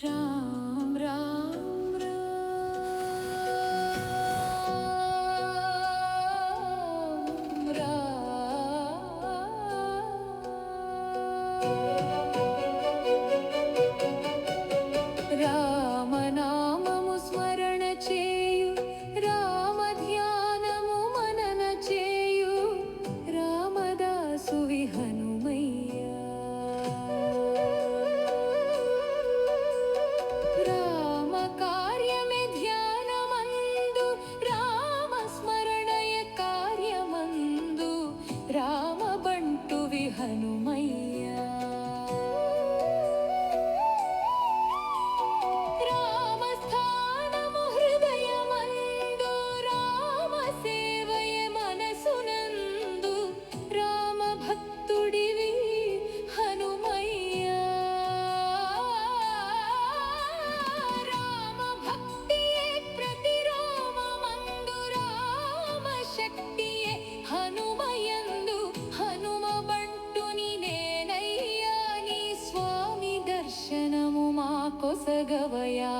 राम राम राम रामनाममु स्मरण चेयु राम ध्यानमु मनन चेयु रामदासु हनुमय्या राम कार्यमे ध्यानमंदु राम स्मरणय कार्यमंदु राम बंटु हनुमय्या కొసగవయా